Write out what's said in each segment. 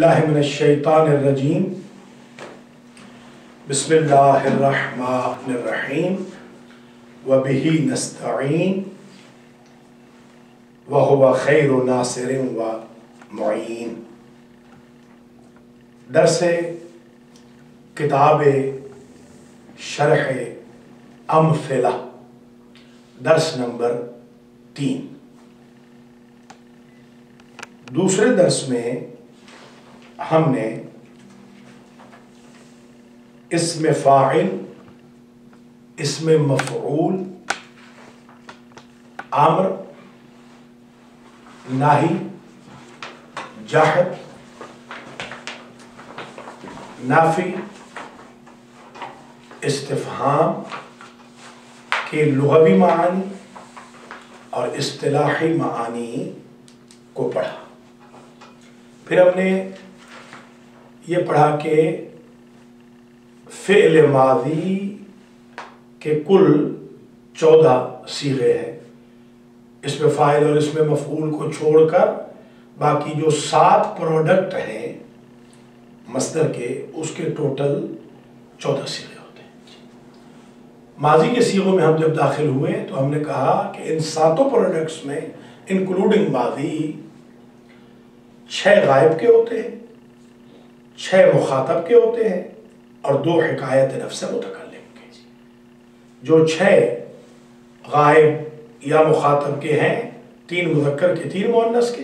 اللہ من الشیطان الرجیم بسم اللہ الرحمن الرحیم وبہ نستعین وہو خیر ناصر و معین۔ درس کتاب شرح امثلہ درس نمبر 3۔ دوسرے درس میں ہم نے اسم فاعل، اسم مفعول، امر، نہی، جہد، نافی، استفہام کے لغوی معانی اور اصطلاحی معانی کو پڑھا۔ پھر ہم نے یہ پڑھا کہ فعل ماضی کے کل 14 صیغے ہیں، اس میں فاعل اور اس میں مفعول کو چھوڑ کر باقی جو 7 پروڈکٹ ہیں مصدر کے، اس کے ٹوٹل 14 صیغے ہوتے ہیں۔ ماضی کے صیغوں میں ہم جب داخل ہوئے تو ہم نے کہا کہ ان 7 پروڈکٹس میں انکلوڈنگ ماضی 6 غائب کے ہوتے ہیں، 6 مخاطب کے ہوتے ہیں اور 2 حکایت نفس متکلم کے۔ جو 6 غائب یا مخاطب کے ہیں، 3 مذکر کے 3 مؤنث کے،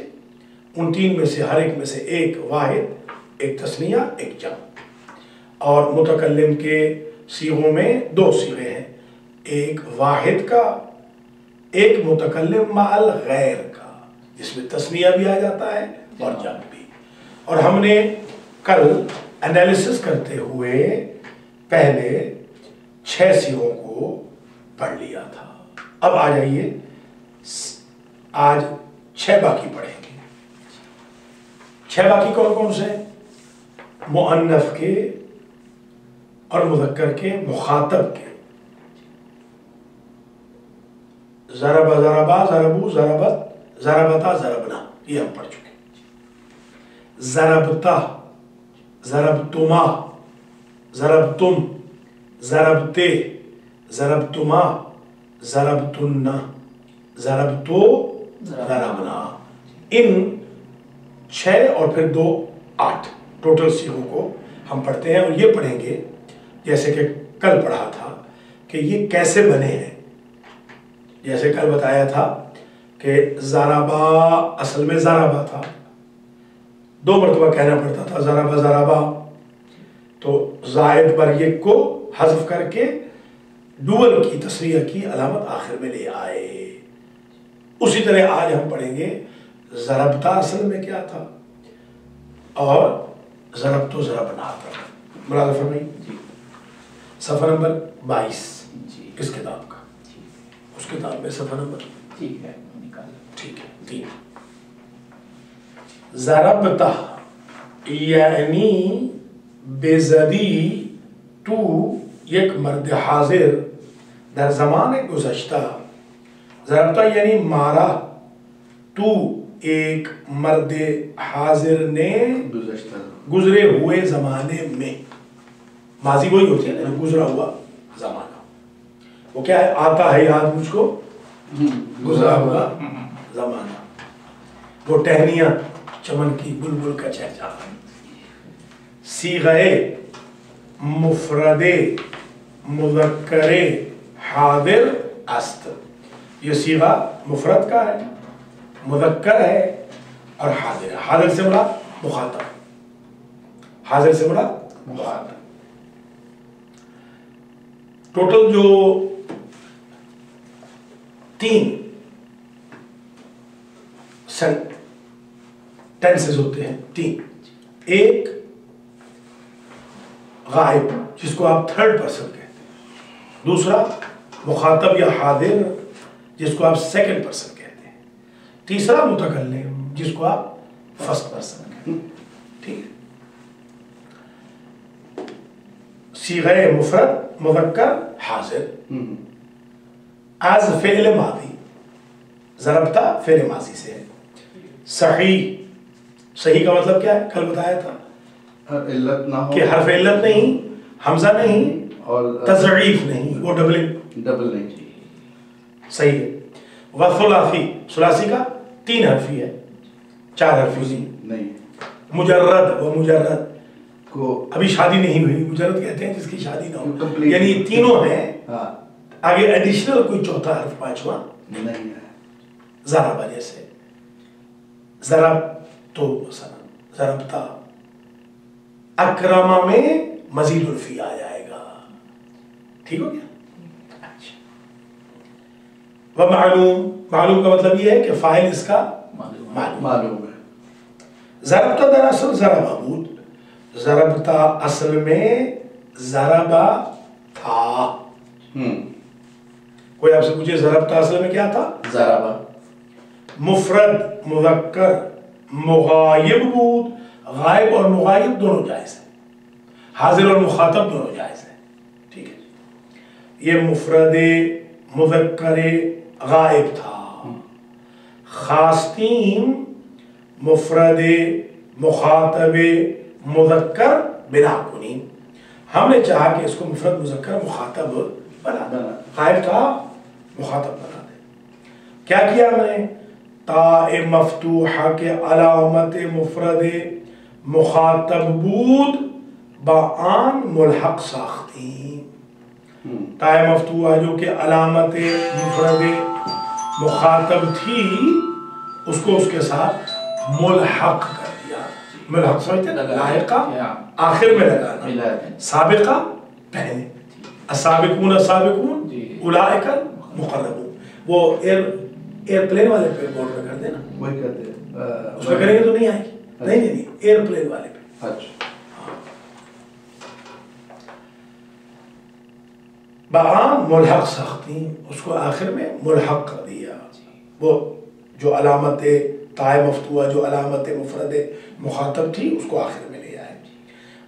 ان 3 میں سے ہر ایک میں سے ایک واحد، ایک تثنیہ، ایک جمع۔ اور متکلم کے صیغوں میں 2 صیغے ہیں، ایک واحد کا، ایک متکلم مع الغیر کا، جس میں تثنیہ بھی آ جاتا ہے اور جمع بھی۔ اور ہم نے کل انالیسس کرتے ہوئے پہلے 6 صیغوں کو پڑھ لیا تھا۔ اب آ جائیے، آج 6 باقی پڑھیں گے۔ 6 باقی کون کون سے؟ مؤنث کے اور مذکر کے، مخاطب کے۔ ضرب، ضربا، ضربو، ضربت، ضربتا، ضربنا، یہ ہم پڑھ چکے۔ ضربتا، ضربتما، ضربتم، ضربتے، ضربتما، ضربتن، ضربتو، ضربنا۔ ان 6 اور پھر 2 8 ٹوٹل صیغوں کو ہم پڑھتے ہیں، اور یہ پڑھیں گے جیسے کہ کل پڑھا تھا کہ یہ کیسے بنے ہیں۔ جیسے کل بتایا تھا کہ ضربا اصل میں ضربا تھا، 2 مرتبہ کہنا پڑتا تھا ضربا ضربا، تو زائد پر یک کو حذف کر کے ڈول کی تسنیہ کی علامت آخر میں لے آئے۔ اسی طرح آج ہم پڑھیں گے ضربتا اصل میں کیا تھا اور ضربتو ضربنا تھا۔ مراد فرمائی صفحہ نمبر 22 اس کتاب کا، اس کتاب میں صفحہ نمبر ٹھیک ہے 3۔ ضربتا یعنی بزدی تو یک مرد حاضر در زمان گذشتہ، ضربتا یعنی مارا تو ایک مرد حاضر نے گزرے ہوئے زمانے میں۔ ماضی وہی ہوتی ہے نا، گزرا ہوا زمانہ۔ وہ کیا ہے؟ آتا ہے یاد مجھ کو گزرا ہوا زمانہ۔ وہ ٹہنیاں چمن کی بلبل کا چہچہا۔ صیغہ مفرد مذکر حاضر است، یہ صیغہ مفرد کا ہے، مذکر ہے اور حاضر ہے۔ حاضر سے مراد مخاطب، حاضر سے مراد مخاطب۔ ٹوٹل جو 3 ٹینسز ہوتے ہیں، 3۔ ایک غائب جس کو آپ 3rd پرسن کہتے ہیں، دوسرا مخاطب یا حاضر جس کو آپ 2nd پرسن کہتے ہیں، تیسرا متکلم جس کو آپ 1st پرسن کہتے ہیں۔ ٹھیک ہے؟ صیغہ مفرد مذکر حاضر، از فعل ماضی، ضربتا فعل ماضی سے ہے، صحیح صحیح کا مطلب کیا ہے؟ کل بتایا تھا علت نہ ہو کہ حرف علت نہیں، حمزہ نہیں اور تضعیف نہیں، وہ ڈبل نہیں چاہیے. صحیح ہے. وثلاثی، ثلاثی کا 3 حرفی ہے، 4 حرفی نہیں. مجرد، وہ مجرد کو ابھی شادی نہیں ہوئی، مجرد کہتے ہیں جس کی شادی نہ ہو، یعنی تینوں ہیں. آگے ایڈیشنل کوئی چوتھا حرف پانچواں نہیں ہے. ضرب جیسے ضرب تو مثلا ضربتا، اکرما میں مزید الفی آ جائے گا. ٹھیک ہو گیا؟ اچھا. ومعلوم، معلوم کا مطلب یہ ہے کہ فاعل اس کا معلوم ہے. ضربتا دراصل ضربا بود، ضربتا اصل میں ضربا تھا. کوئی آپ سے پوچھے ضربتا اصل میں کیا تھا؟ ضربا. مفرد مذکر مغایب بود، غائب اور مغایب دونوں جائز ہیں، حاضر اور مخاطب دونوں جائز ہیں. ٹھیک ہے. یہ مفرد مذکر غائب تھا. خاصتین مفرد مخاطب مذکر بنا کنیم، ہم نے چاہا کہ اس کو مفرد مذکر مخاطب بنا دیں. غائب تھا مخاطب بنا دیں. کیا کیا ہم نے؟ تاء مفتوحہ کے علامت مفرد مخاطب بود با آن ملحق ساختیم. تاء مفتوحہ جو کہ علامت مفرد مخاطب تھی، اس کو اس کے ساتھ ملحق کر دیا. ملحق سمجھتے ہیں؟ لاحقہ آخر میں لگانا، سابقہ پہلے. السابقون السابقون اولئک المقربون. وہ ایئر پلین والے پہ بورڈ پہ کر دینا، وہی کرتے ہیں. اس پہ کریں گے تو نہیں آئے گی. نہیں نہیں نہیں، ایئر پلین والے پہ. اچھا. بآن ملحق ساختیں، اس کو آخر میں ملحق کر دیا. وہ جو علامت تاء مفتوحہ جو علامت مفرد مخاطب تھی اس کو آخر میں لے آئے.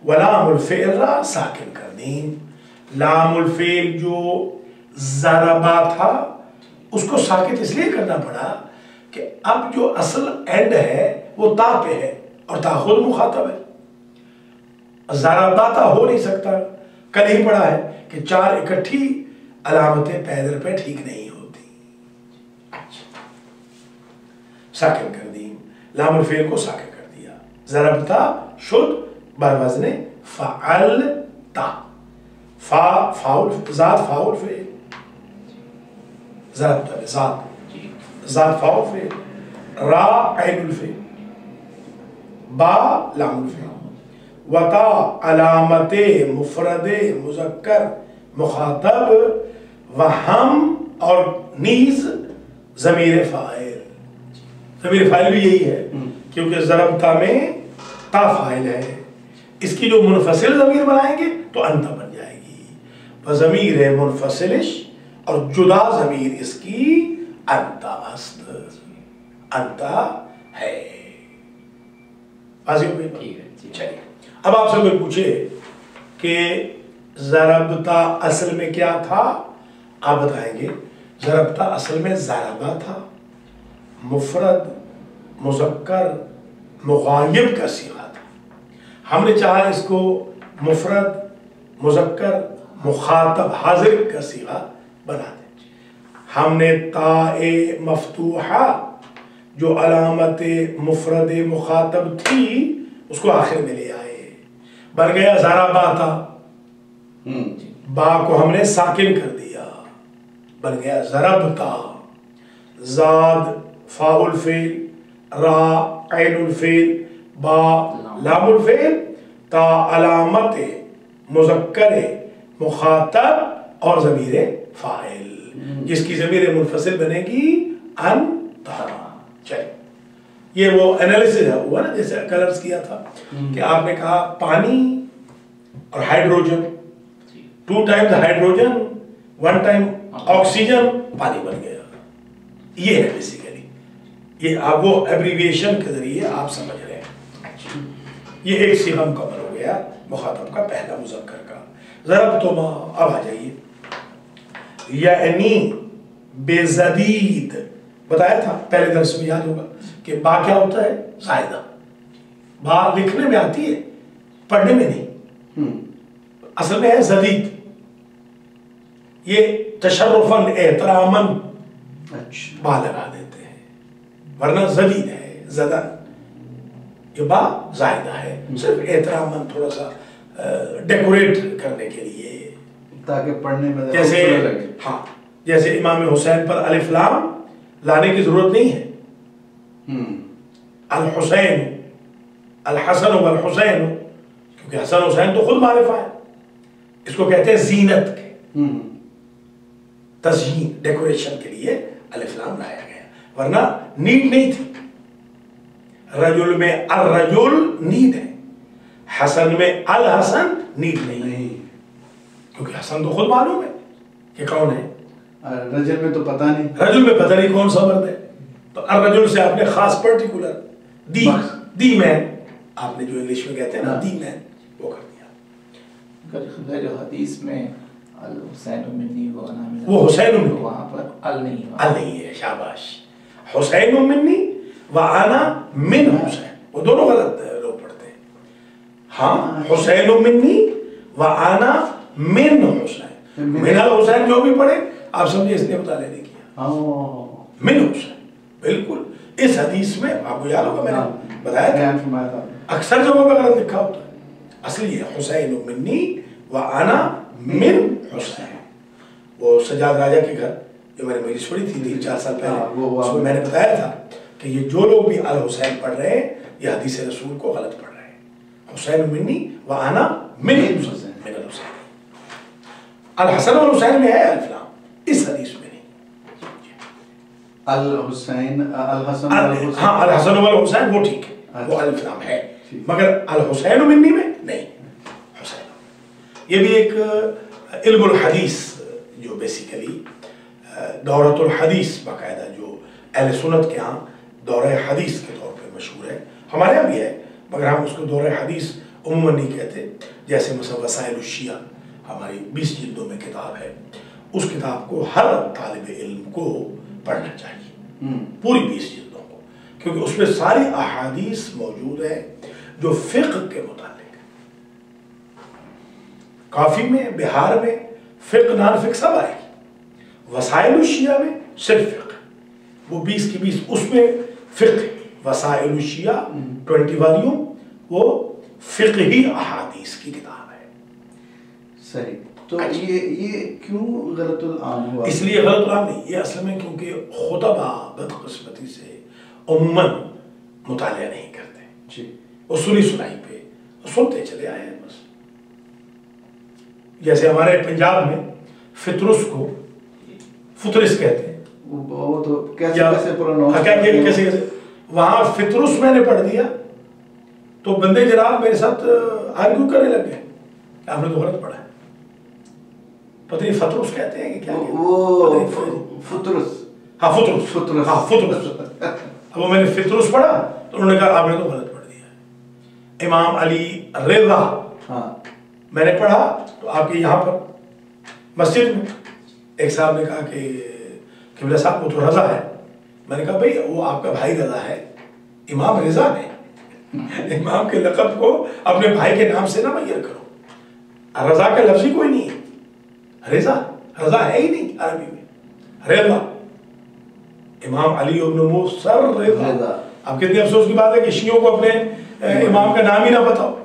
ولام الفعل را ساکن کر دیں. لام الفعل جو ضربا تھا اس کو ساکت اس لیے کرنا پڑا کہ اب جو اصل اینڈ ہے وہ تا پہ ہے اور تا خود مخاطب ہے. ضرباتا ہو نہیں سکتا. کل ہی پڑھا ہے کہ 4 اکٹھی علامتیں پیدر پہ ٹھیک نہیں ہوتی. ساکن کر دی، لام الفعل کو ساکن کر دیا. ضربتا شد بر وزن فعلتا. فاول ذات فاول فعل، ضربتا ذات فاول فعل، را عین الفعل، با لام الفعل، وتا علامت مفرد مذکر مخاطب، وہم اور نیز ضمیر فاعل. ضمیر فاعل بھی یہی ہے کیونکہ ضربتا میں تا فاعل ہے. اس کی جو منفصل ضمیر بنائیں گے تو انت بن جائے گی. ضمیر منفصلش اور جدا ضمیر اس کی انت است، انت ہے. واضح ہوئی؟ چلیے اب آپ سے کوئی پوچھے کہ ضربتا اصل میں کیا تھا، آپ بتائیں گے ضربتا اصل میں ضربہ تھا، مفرد مذکر مغایب کا صیغہ تھا. ہم نے چاہا اس کو مفرد مذکر مخاطب حاضر کا صیغہ بنا دیں. ہم نے تاء مفتوحہ جو علامت مفرد مخاطب تھی اس کو آخر میں لے آئے، بن گیا ضربا تھا. با کو ہم نے ساکن کر دیا، بن گیا ضربتا. زاد فاء الفعل، را عین الفعل، با لام الفعل، تا علامت مذکر مخاطب اور ضمیر فاعل جس کی ضمیر منفصل بنے گی انت. چلیے یہ وہ انالیسس ہوا نا، جیسے کلرز کیا تھا کہ آپ نے کہا پانی اور hydrogen, 2 Times hydrogen 1 time oxygen, پانی بن گیا. یہ ہے بیسیکلی، یہ آپ وہ ایبریویشن کے ذریعے آپ سمجھ رہے ہیں. یہ ایک صیغہ مکمل ہو گیا مخاطب کا پہلا مذکر کا. ضربتما، اب آ جائیے. یعنی بے زدید بتایا تھا پہلے درس میں، یاد ہوگا کہ با کیا ہوتا ہے؟ زائدہ. با لکھنے میں آتی ہے، پڑھنے میں نہیں، اصل میں ہے زدید، یہ تشرفاً احتراماً با لگا دیتے ہیں، ورنہ زدید ہے، زدن، یہ با زائدہ ہے، صرف احتراماً تھوڑا سا ڈیکوریٹ کرنے کے لیے، تاکہ پڑھنے میں جیسے لگے. ہاں جیسے امام حسین پر الف لام لانے کی ضرورت نہیں ہے، الحسین، الحسن والحسین، کیونکہ حسن حسین تو خود معرفہ ہے، اس کو کہتے ہیں زینت کے، تزیین، ڈیکوریشن کے لیے الف لام لایا گیا، ورنہ نیڈ نہیں تھی. رجل میں الرجل نیڈ ہے، حسن میں الحسن نیڈ نہیں، کیونکہ حسن تو خود معلوم ہے کہ کون ہے، رجل میں تو پتہ نہیں، رجل میں پتہ نہیں کون سا مرد ہے، تو الرجل سے آپ نے خاص پرٹیکولر دی مین، آپ نے جو انگلش میں کہتے ہیں نا دی مین، وہ کر دیا. جو حدیث میں الحسین منی وہ حسین منی، وہاں پر ال نہیں ہے، شاباش، حسین منی وانا من حسین، وہ دونوں غلط لوگ پڑھتے ہیں. ہاں حسین منی وانا من حسین، من الحسین جو بھی پڑھے آپ سمجھے اس نے مطالعہ نہیں کیا، من حسین. بالکل اس حدیث میں آپ کو یاد ہوگا میں نے بتایا تھا، اکثر جگہوں پہ غلط لکھا ہوتا ہے، اصلی ہے حسین منی وانا من حسین. وہ سجاد راجہ کے گھر جو میں نے مجلس پڑھی تھی 3-4 سال پہلے، اس میں نے بتایا تھا کہ یہ جو لوگ بھی الحسین پڑھ رہے ہیں یہ حدیث رسول کو غلط پڑھ رہے ہیں. حسین منی وانا من حسین، من الحسین. الحسن والحسین میں ہے الف لام، اس حدیث میں نہیں. الحسین الحسن ہاں الحسن والحسین وہ ٹھیک ہے، وہ الف لام ہے، مگر الحسین منی میں نہیں. حسین یہ بھی ایک علم الحدیث جو بیسیکلی دورۃ الحدیث باقاعدہ جو اہل سنت کے ہاں دورہ حدیث کے طور پہ مشہور ہے، ہمارے یہاں بھی ہے مگر ہم اس کو دورہ حدیث عموماً نہیں کہتے. جیسے مثلا وسائل الشیعہ ہماری 20 جلدوں میں کتاب ہے، اس کتاب کو ہر طالب علم کو پڑھنا چاہیے، پوری 20 جلدوں کو، کیونکہ اس میں ساری احادیث موجود ہے جو فقہ کے متعلق ہے. کافی میں، بہار میں فقہ نان فقہ سب آئے گی، وسائل الشیعہ میں صرف فقہ، وہ 20 کی 20 اس میں فقہ. وسائل الشیعہ 20 والیوم وہ فقہی احادیث کی کتاب ہے. صحیح. تو یہ کیوں غلط العام ہوا؟ اس لیے غلط العام نہیں، یہ اصل میں کیونکہ خطبہ بدقسمتی سے عموماً مطالعہ نہیں کرتے، جی وہ سنی سنائی پہ سنتے چلے آئے ہیں بس. جیسے ہمارے پنجاب میں فطرس کو فطرس کہتے ہیں، وہ تو کیسے پروناؤنس، کیسے وہاں فطرس میں نے پڑھ دیا تو بندے جناب میرے ساتھ آرگیو کرنے لگ گئے کہ آپ نے تو غلط پڑھا ہے. پتہ نہیں فطرس کہتے ہیں کہ کیا، وہ فطرس، ہاں فطرس، ہاں فطرس. اب وہ میں نے فطرس پڑھا تو انہوں نے کہا آپ نے تو غلط پڑھ دیا. امام علی رضا میں نے پڑھا تو آپ کے یہاں پر مسجد میں ایک صاحب نے کہا کہ قبلہ صاحب وہ تو رضا ہے. میں نے کہا بھئی وہ آپ کا بھائی رضا ہے، امام رضا ہے، امام کے لقب کو اپنے بھائی کے نام سے نہ مغیر کرو. رضا کا لفظ ہی کوئی نہیں ہے، رضا ہے ہی نہیں عربی میں، رضا. امام علی ابن موسی رضا. اب کتنے افسوس کی بات ہے کہ شیعوں کو اپنے امام کا نام ہی نہ پتا ہو،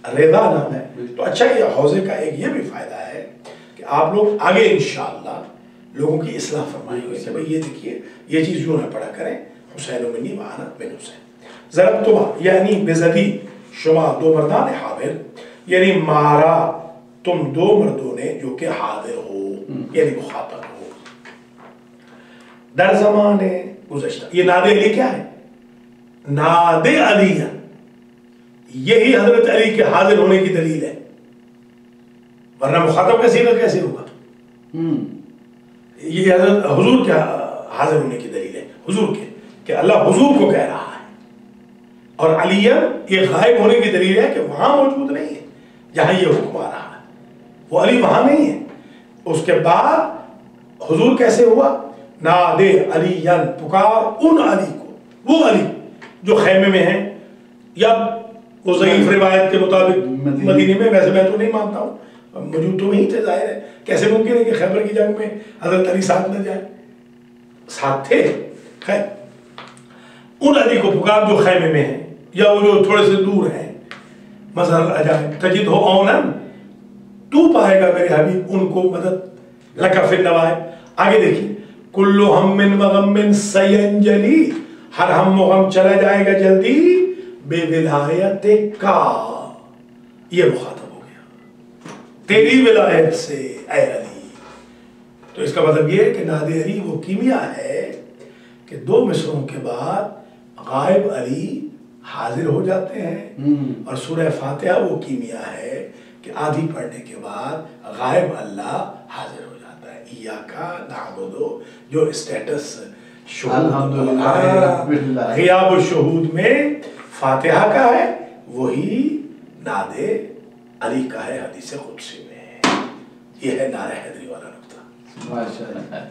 رضا نام ہے. تو اچھا یہ حوزے کا ایک یہ بھی فائدہ ہے کہ آپ لوگ آگے انشاءاللہ لوگوں کی اصلاح فرمائیں گے کہ بھئی یہ دیکھیے یہ چیز یوں نہ پڑھا کریں، حسین منی وانا من حسین. ضربتما یعنی بزدی شما دو مردان حاضر، یعنی مارا تم دو مردوں نے جو کہ حاضر ہو یعنی مخاطب ہو. در زمان گزشتہ، یہ ناد علی کیا ہے؟ ناد علی، یہی حضرت علی کے حاضر ہونے کی دلیل ہے، ورنہ مخاطب کا صیغہ کیسے ہوگا؟ یہ حضرت حضور کیا حاضر ہونے کی دلیل ہے، حضور کے، کہ اللہ حضور کو کہہ رہا ہے. اور علی یہ غائب ہونے کی دلیل ہے کہ وہاں موجود نہیں ہے جہاں یہ حکم آ رہا ہے، وہ علی وہاں نہیں ہے. اس کے بعد حضور کیسے ہوا؟ نادے علی، پکار ان علی کو، وہ علی جو خیمے میں ہیں یا وہ ضعیف روایت کے مطابق مدینے میں، ویسے میں تو نہیں مانتا ہوں، موجود تو نہیں تھے، ظاہر ہے کیسے ممکن ہے کہ خیبر کی جنگ میں حضرت علی ساتھ نہ جائے، ساتھ تھے. خیر ان علی کو پکار جو خیمے میں ہیں یا وہ جو تھوڑے سے دور ہیں، مظہر عجائب تجد ہو اونن، تو پائے گا میرے حبیب ان کو مدد، لکا فی النوائب. آگے دیکھیے کل ہم و غم سینجلی، ہر ہم و غم چلا جائے گا جلدی، بے ولایت کا، یہ مخاطب ہو گیا تیری ولایت سے اے علی. تو اس کا مطلب یہ ہے کہ ناد علی وہ کیمیا ہے کہ 2 مصروں کے بعد غائب علی حاضر ہو جاتے ہیں، اور سورہ فاتحہ وہ کیمیا ہے کہ آدھی پڑھنے کے بعد غائب اللہ حاضر ہو جاتا ہے. ایاکا نعبدو جو اسٹیٹس غیاب الشہود میں فاتحہ کا ہے، وہی ناد علی کا ہے حدیث قدسی میں. یہ ہے نعرہ حیدری والا نقطہ. ماشاءاللہ.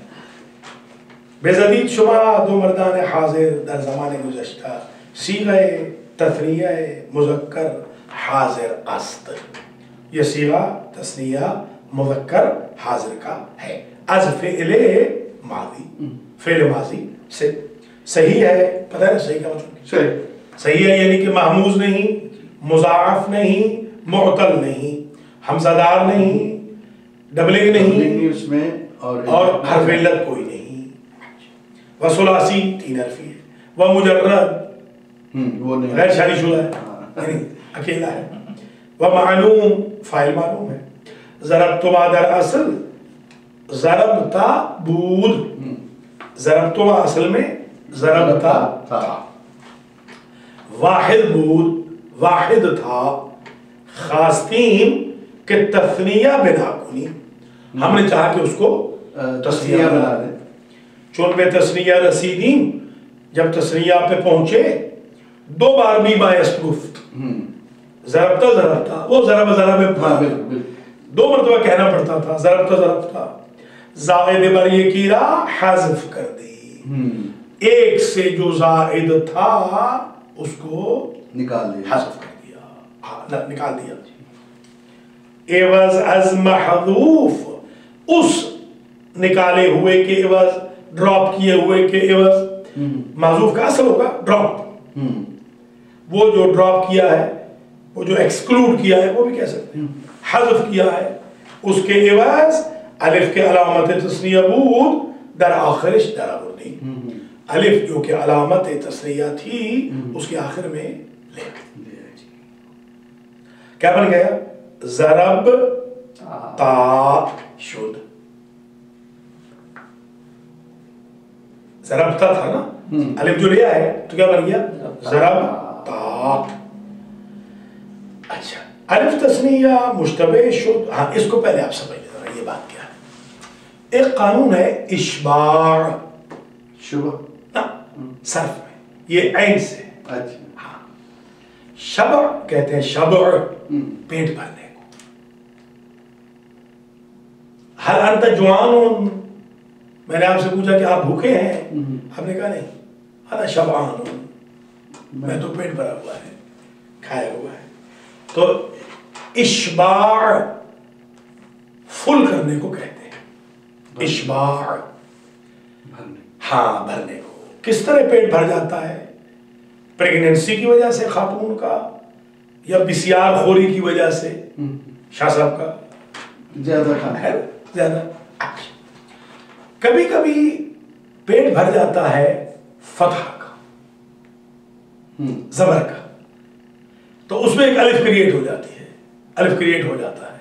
بے زدید شما 2 مردان حاضر در زمان گزشتہ، صیغہ تثنیہ مذکر حاضر است. یہ صیغہ تثنیہ مذکر حاضر کا ہے، از فعل ماضی، فعل ماضی سے صحیح ہے. پتہ ہے نا صحیح کا مطلب؟ صحیح ہے یعنی کہ محموز نہیں، مضاعف نہیں، معطل نہیں، حمزہ دار نہیں، ڈبلنگ نہیں، اس میں اور حرف علت کوئی نہیں. وثلاثی 3 حرفی ہے. ومجرد غیر شادی شدہ ہے یعنی اکیلا ہے. ومعلوم فاعل معلوم ہے. ضربتما در اصل ضربتا بود، ضربتما اصل میں ضربتا تھا. واحد بود، واحد تھا. خواستیم کہ تثنیہ بنا کنی، ہم نے چاہا کہ اس کو تثنیہ بنا دیں. چون پہ تثنیہ رسیدیم، جب تثنیہ پہ پہنچے 2 بار بھی باعث گفت. ضربتا ضربتا، وہ ضرب 2 مرتبہ کہنا پڑتا تھا، ضربتا ضربتا. زائد بر یہ کیرا حذف کر دی، ایک سے جو زائد تھا اس کو نکال دیا، حذف کر دیا، نکال دیا. عوض از محذوف، اس نکالے ہوئے کے عوض، ڈراپ کیے ہوئے کے عوض. محذوف کا اصل ہوگا ڈراپ، وہ جو ڈراپ کیا ہے، وہ جو ایکسکلوڈ کیا ہے، وہ بھی کہہ سکتے ہیں. حذف کیا ہے اس کے عوض الف کے علامت تثنیہ بود در آخرش در آوردی. الف جو کہ علامت تثنیہ تھی اس کے آخر میں لے. کیا بن گیا؟ ضرب تا شد. ضربتا تھا نا، الف جو لیا ہے تو کیا بن گیا؟ ضرب تا. اچھا الف تثنیہ مشتبہ شد. ہاں اس کو پہلے آپ سمجھ لینا یہ بات کیا ہے. ایک قانون ہے اشباع، شبہ نا صرف میں یہ عین سے. اچھا ہاں شبع کہتے ہیں، شبع پیٹ بھرنے کو. ہل انت جوان، میں نے آپ سے پوچھا کہ آپ بھوکے ہیں، آپ نے کہا نہیں، انا شبعان، میں تو پیٹ بھرا ہوا ہے، کھایا ہوا ہے. تو اشباع فل کرنے کو کہتے ہیں، اشباع. ہاں بھرنے کو. کس طرح پیٹ بھر جاتا ہے؟ پریگننسی کی وجہ سے خاتون کا، یا بسیار خوری کی وجہ سے شاہ صاحب کا؟ زیادہ کھانا ہے زیادہ. کبھی کبھی پیٹ بھر جاتا ہے فتح کا، زبر کا، تو اس میں ایک الف کریٹ ہو جاتی ہے، الف کریٹ ہو جاتا ہے.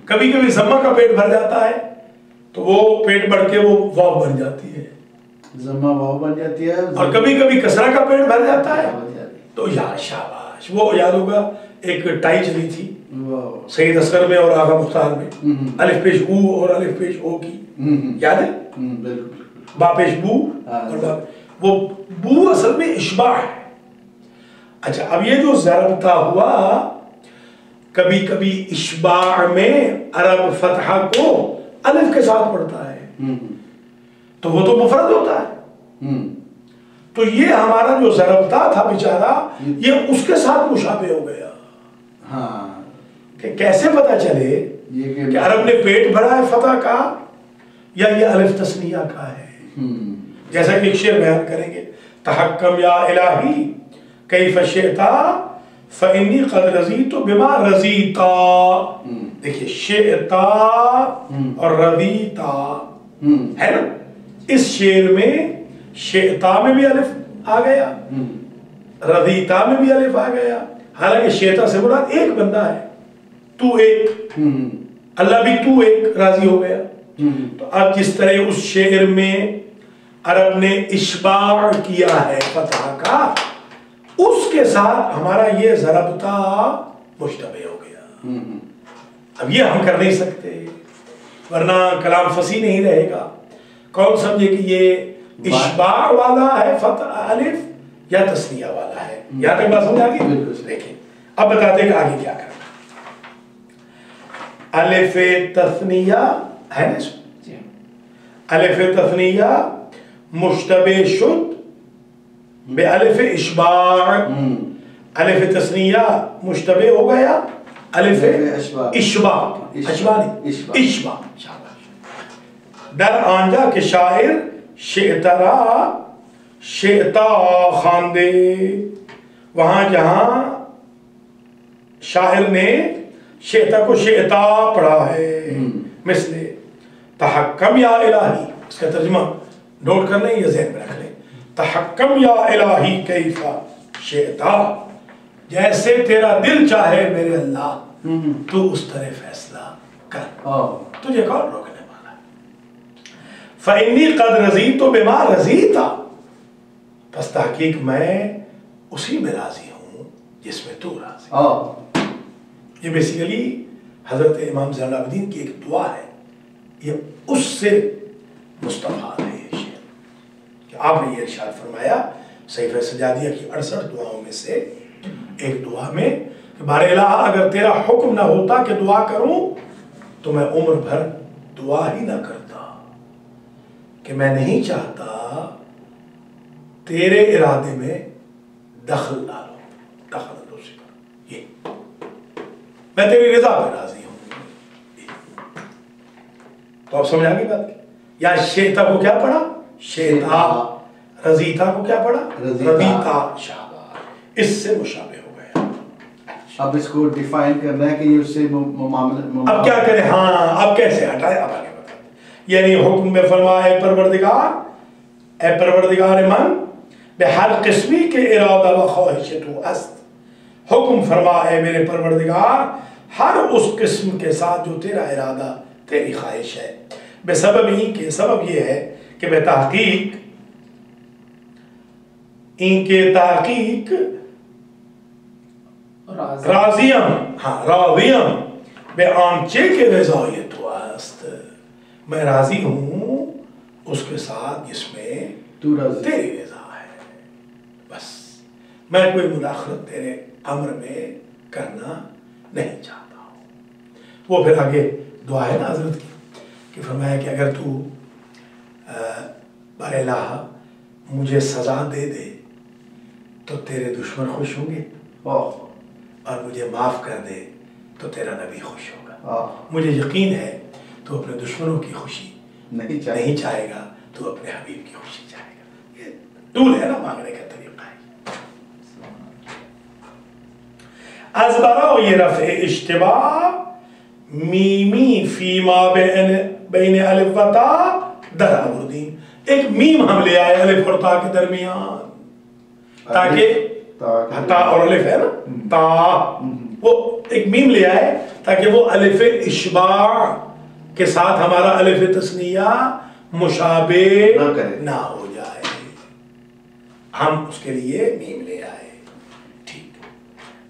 کبھی کبھی ضمہ کا پیٹ بھر جاتا ہے تو وہ پیٹ بڑھ کے وہ واو بن جاتی ہے، ضمہ واو بن جاتی ہے. اور کبھی کبھی کسرہ کا پیٹ بھر جاتا ہے تو یا شاباش. وہ یاد ہوگا ایک ٹائی چلی تھی سید اصغر میں اور آغا مختار میں، الف پیش او اور الف پیش او کی، یاد ہے؟ با پیش بو اور با، وہ بو اصل میں اشباع ہے. اچھا اب یہ جو ضربتا ہوا، کبھی کبھی اشباع میں عرب فتحہ کو الف کے ساتھ پڑھتا ہے تو وہ تو مفرد ہوتا ہے. تو یہ ہمارا جو ضربتا تھا بیچارہ یہ اس کے ساتھ مشابہ ہو گیا. ہاں کہ کیسے پتا چلے کہ عرب نے پیٹ بھرا ہے فتح کا یا یہ الف تثنیہ کا ہے. جیسا کہ ایک شعر بیان کریں گے تحکم یا الہی کیف شئتا فانی قد رضیت بما رضیتا. دیکھیے شئتا اور رضیتا ہے نا, اس شعر میں شئتا میں بھی الف آ گیا, رضیتا میں بھی الف آ گیا. حالانکہ شئتا سے مراد ایک بندہ ہے, تو ایک, اللہ بھی تو ایک راضی ہو گیا. تو اب جس طرح اس شعر میں عرب نے اشباع کیا ہے فتح کا, اس کے ساتھ ہمارا یہ ضربتا مشتبہ ہو گیا. اب یہ ہم کر نہیں سکتے ورنہ کلام فصیح نہیں رہے گا. کون سمجھے کہ یہ اشباع والا ہے فتح الف یا تثنیہ والا ہے؟ یہاں تک بات سمجھ آ گئی؟ دیکھیں اب بتاتے ہیں کہ آگے کیا کرنا. الف تثنیہ ہے نا, الف تثنیہ مشتبہ شد بے الف اشباع. الف تثنیہ مشتبہ ہو گیا الف اشباع, اشباع در آنجا کہ شاعر شئترا شئتا خواندے, وہاں جہاں شاعر نے شئتا کو شئتا پڑھا ہے. مثل تحکم یا الہی, اس کا ترجمہ نوٹ کر لیں یا ذہن میں رکھ لیں. تحکم یا الہی کیفا شئتا, جیسے تیرا دل چاہے میرے اللہ تو اس طرح فیصلہ کر, تجھے کون روکنے والا ہے. فإنی قد رضیت بما رضیتا, پس تحقیق میں اسی میں راضی ہوں جس میں تو راضی. یہ بیسیکلی حضرت امام زین العابدین کی ایک دعا ہے, یہ اس سے مستفاد ہے یہ شعر کہ آپ نے یہ ارشاد فرمایا صحیفہ سجادیہ کی 68 دعاؤں میں سے ایک دعا میں کہ بار الہ اگر تیرا حکم نہ ہوتا کہ دعا کروں تو میں عمر بھر دعا ہی نہ کرتا, کہ میں نہیں چاہتا تیرے ارادے میں دخل ڈالو, دخل اندوزی کرو, یہ میں تیری رضا پہ راضی ہوں. تو آپ سمجھ آگے بات کی. یا شئتا کو کیا پڑھا شئتا, رضیتا کو کیا پڑھا رضیتا. شاباش, اس سے مشابہ ہو گیا. اب اس کو ڈیفائن کرنا ہے کہ یہ اس سے معاملہ اب کیا کریں, ہاں اب کیسے ہٹائے, اب آگے بتا. یعنی حکم میں فرمایا اے پروردگار, اے پروردگار من بہر قسمی کے ارادہ و خواہش تو است, حکم فرما اے میرے پروردگار ہر اس قسم کے ساتھ جو تیرا ارادہ تیری خواہش ہے. بے سبب ہی کے سبب یہ ہے کہ بے تحقیق ان کے تحقیق راضیم, ہاں راضیم بے آنچے کے رضایت و است, میں راضی ہوں اس کے ساتھ جس میں تیری رضا ہے. بس میں کوئی مداخلت تیرے امر میں کرنا نہیں چاہتا ہوں. وہ پھر آگے دعا ہے نا حضرت کی کہ فرمایا کہ اگر تو بار الہ مجھے سزا دے دے تو تیرے دشمن خوش ہوں گے, اور مجھے معاف کر دے تو تیرا نبی خوش ہوگا. مجھے یقین ہے تو اپنے دشمنوں کی خوشی نہیں چاہے گا, تو اپنے حبیب کی خوشی چاہے گا. یہ دور ہے نا مانگنے کا طریقہ ہے. از برا یہ رفع اشتباہ میمی فیما بین الف و تا در آوردیم, ایک میم ہم لے آئے الف اور تا کے درمیان, تاکہ تا اور الف ہے نا تا, وہ ایک میم لے آئے تاکہ وہ الف اشباع کے ساتھ ہمارا الف تثنیہ مشابہ نہ ہو جائے, ہم اس کے لیے میم لے آئے. ٹھیک,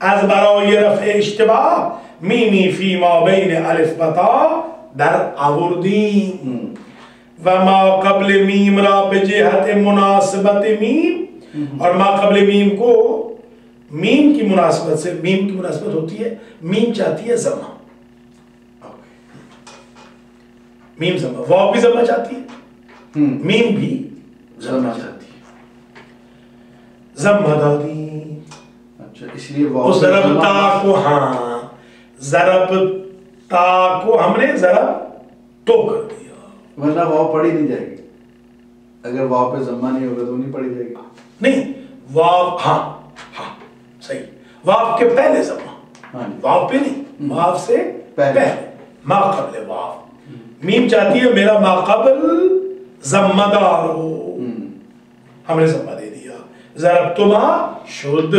از برای رفع اشتباہ میمی فیما بین الف و تا در آوردیم, و ما قبل میم را بجہت مناسبت میم, اور ما قبل میم کو میم کی مناسبت سے, میم کی مناسبت ہوتی ہے, میم چاہتی ہے ضمہ, میم ضمہ, واو بھی ضمہ چاہتی ہے, میم بھی ضمہ چاہتی ہے. زمدادی. اچھا اس لیے ضربتا کو، ہاں ضربتا کو ہم نے ضرب تو کر دیا. ورنہ واو پڑھی نہیں جائے گی، اگر واو پہ ضمہ نہیں ہوگا تو نہیں پڑھی جائے گی. نہیں واو، ہاں ہاں صحیح، واو کے پہلے ضمہ، واو پہ نہیں، واو سے پہلے، ما قبل واو. میم چاہتی ہے میرا ما قبل ضمہ دار ہو، ہم نے ضمہ دے دیا. ضربتما شد،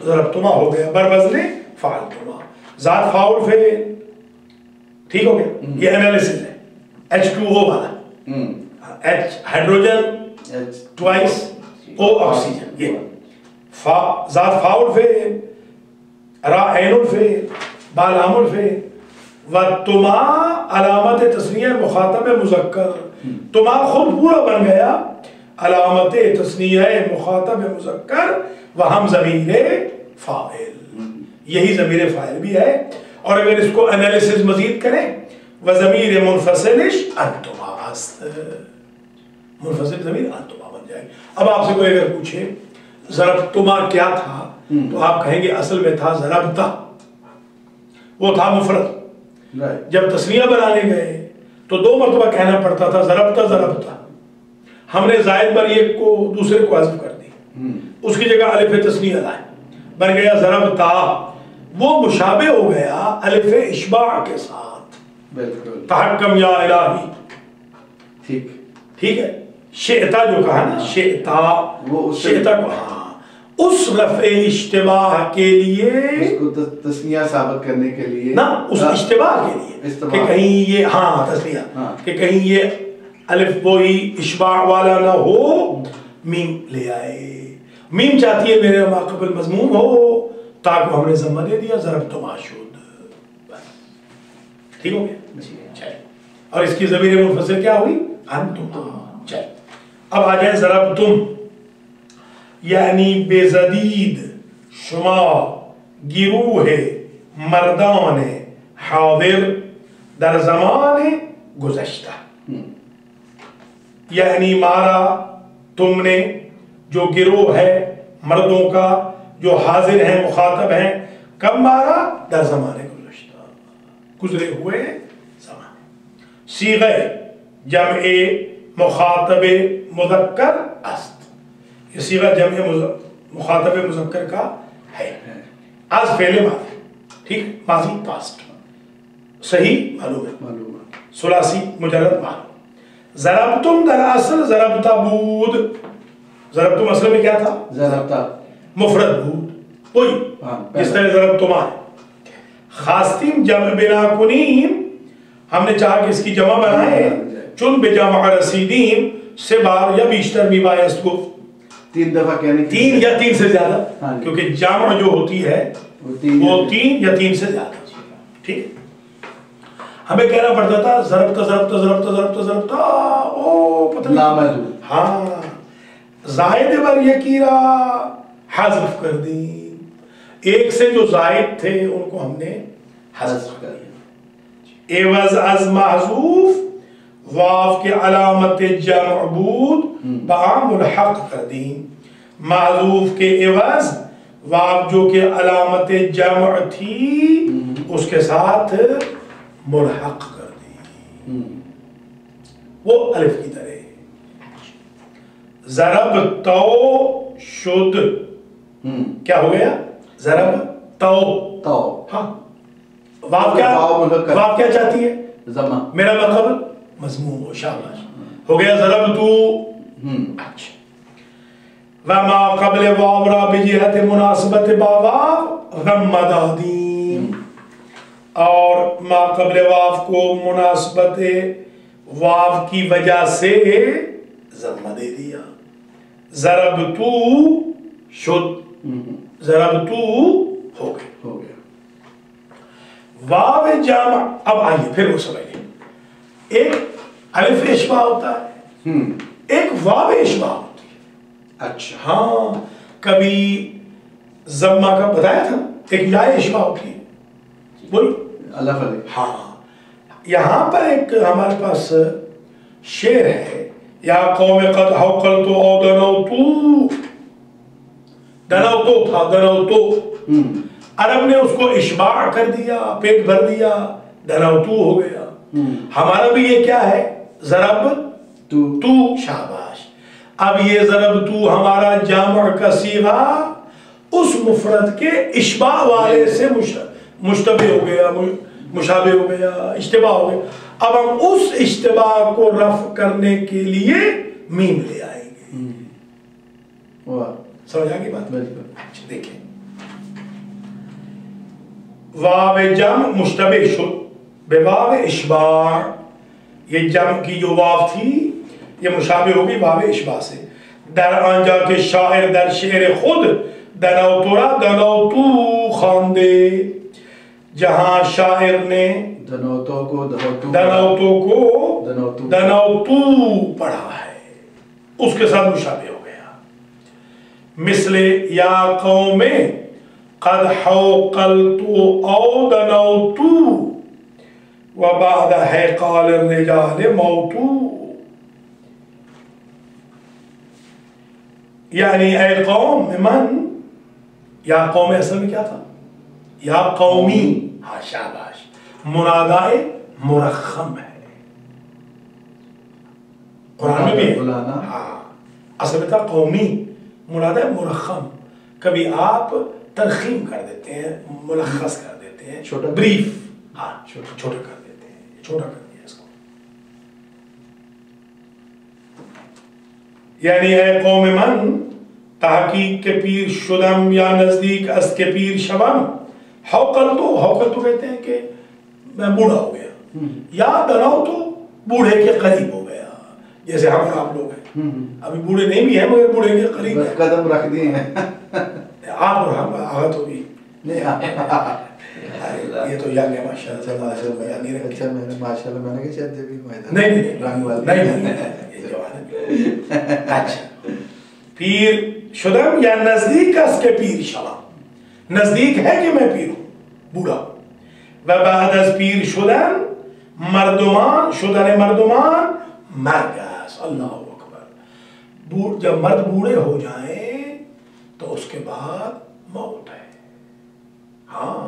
ضربتما ہو گیا بروزن فعلتما. ذات فاؤل فعل، ٹھیک ہو گیا. یہ انالیسس ہے H2O والا، H hydrogen twice O oxygen. یہ ذات فاؤل فعل، را عین الفعل، با لام الفعل. و تما علامت تثنیہ مخاطب مذکر، تما خود پورا بن گیا علامت تثنیہ مخاطب مذکر و ہم ضمیر فاعل. یہی ضمیر فاعل بھی ہے. اور اگر اس کو انالیسس مزید کریں، و ضمیر منفصلش انتما است، منفصل ضمیر انتما بن جائے گی. اب آپ سے کوئی اگر پوچھے ضربتما کیا تھا تو آپ کہیں گے اصل میں تھا ضربتا، وہ تھا مفرد. جب تثنیہ بنانے گئے تو 2 مرتبہ کہنا پڑتا تھا ضربتا ضربتا. ہم نے زائد پر ایک کو دوسرے کو حذف کر دی، اس کی جگہ الف تثنیہ لائے، بن گیا ضربتا. وہ مشابہ ہو گیا الف اشباع کے ساتھ. بالکل تحکم یا الہی، ٹھیک ہے. شئتا جو کہا نا، شئتا، وہ شئتا کو، ہاں اس رفع اشتباہ کے لیے، اس کو تسنیہ ثابت کرنے کے لیے نا، اس اشتباہ کے لیے کہ کہیں یہ، ہاں تسنیہ، کہ کہیں یہ الف وہی اشباع والا نہ ہو، میم لے آئے. میم چاہتی ہے میرے ما قبل مضموم ہو، تاکہ ہم نے ضمہ دے دیا ضربتما شد. ٹھیک ہو گیا. اور اس کی ضمیر منفصل کیا ہوئی؟ انتما. چل اب آ جائیں ضربتم، یعنی بے زدید شما گروہ مردان حاضر در زمان گزشتہ. یعنی مارا تم نے جو گروہ ہے مردوں کا جو حاضر ہیں مخاطب ہیں، کب مارا؟ در زمان گزشتہ، گزرے ہوئے زمان. صیغہ جمع مخاطب مذکر است، یہ صیغہ جمع مخاطب مذکر کا ہے. از فعل ماضی، ٹھیک، ماضی پاسٹ، صحیح معلوم ہے، ثلاثی مجرد معلوم. ضربتم در اصل ضربتا بود، ضربتم اصل میں کیا تھا؟ ضربتا مفرد بود، وہی جس طرح ضربتما ہے. خواستیم جمع بنا کنیم، ہم نے چاہا کہ اس کی جمع بنائے، چون بجمع رسیدیم، 3 بار یا بیشتر بھی بایست گفت، 3 دفعہ کہنے کی، 3 یا 3 سے زیادہ، کیونکہ جمع جو ہوتی ہے وہ 3 یا 3 سے زیادہ. ٹھیک، ہمیں کہنا پڑتا تھا ضربتا ضربتا ضربتا ضربتا ضربتا، او پتہ نہیں، ہاں زائد بر یکیرا حذف کر دی. ایک سے جو زائد تھے ان کو ہم نے حذف کر دیا. عوض از محذوف، واو کے علامت جمع بود بعام ملحق کر دی. محذوف کے عوض واو جو کہ علامت جمع تھی اس کے ساتھ ملحق کر دی، وہ الف کی طرح. ضرب تو شد، کیا ہو گیا؟ ضرب تو، ہاں واو کیا چاہتی ہے؟ ضمہ. میرا مطلب مضموم ہو، شاباش، ہو گیا ضرب تو. اچھا، وما قبل واو را بجہت مناسبت با واو غمدادیم، اور ما قبل واو کو مناسبت واو کی وجہ سے ضمہ دے دیا. ضرب تو شد، ضرب تو ہو گیا. واو جمع، اب آئیے پھر وہ سمجھ لیں، ایک الف اشباع ہوتا ہے، ایک واو اشباع ہوتی ہے. اچھا، ہاں کبھی ضمہ کا بتایا تھا، ایک یا اشباع ہوتی ہے، وہی الف علیہ. ہاں یہاں پر ایک ہمارے پاس شعر ہے، یا قوم قد حوقلت او دنوتو، دنوتو تھا، دنوتو، عرب نے اس کو اشباع کر دیا، پیٹ بھر دیا، دنوتو ہو گیا. ہمارا بھی یہ کیا ہے؟ ضرب تو. شاباش. اب یہ ضرب تو ہمارا جامع کا صیغہ اس مفرد کے اشباع والے سے مشتبہ ہو گیا، مشابہ ہو گیا، اشتباہ ہو گیا. اب ہم اس اشتباہ کو رفع کرنے کے لیے میم لے آئیں گے. سمجھ آگئی بات؟ دیکھیں، واو جمع مشتبہ شد بواو اشباع. یہ جمع کی جو واو تھی یہ مشابہ ہوگی واو اشباع سے. در آنجا کے شاعر در شعر خود دنوتو را دنوتو خواندے، جہاں شاعر نے دنوتو کو دنوتو پڑھا ہے، اس کے ساتھ مشابہ ہو گیا. مثل یا قوم قد حوقلت او دنوتو وبعد حقال الرجال موتو. یعنی اے قوم من، یا قوم اصل میں کیا تھا؟ یا قومی. ہاں شاباش. منادائے مرخم ہے، قرآن میں بھی ہے. ہاں اصل میں تھا قومی، منادائے مرخم. کبھی آپ ترخیم کر دیتے ہیں، ملخص کر دیتے ہیں، بریف. ہاں چھوٹا کر دیتے ہیں، چھوٹا کر دیا اس کو. یعنی اے قوم من، تحقیق کے پیر شدم یا نزدیک اس کے پیر شبم. حوقلتو کہتے ہیں کہ میں بوڑھا ہو گیا، یا دنوتو بوڑھے کے قریب ہو گیا. جیسے ہم اور آپ لوگ ہیں، ابھی بوڑھے نہیں بھی ہیں مگر بوڑھے کے قریب ہیں، قدم رکھ دیے ہیں. آپ اور ہم آگا تو بھی یہ تو یانگ ہے ماشاءاللہ. ماشاءاللہ میں نے کہا شاید بھی نہیں. اچھا، پیر شدم یا نزدیک اس کے پیر شبم، نزدیک ہے کہ میں پیر ہوں، بوڑھا. وبعد از پیر شدن مردمان، شدن مردمان مرگس. اللہ اکبر. جب مرد بوڑھے ہو جائیں تو اس کے بعد موت ہے. ہاں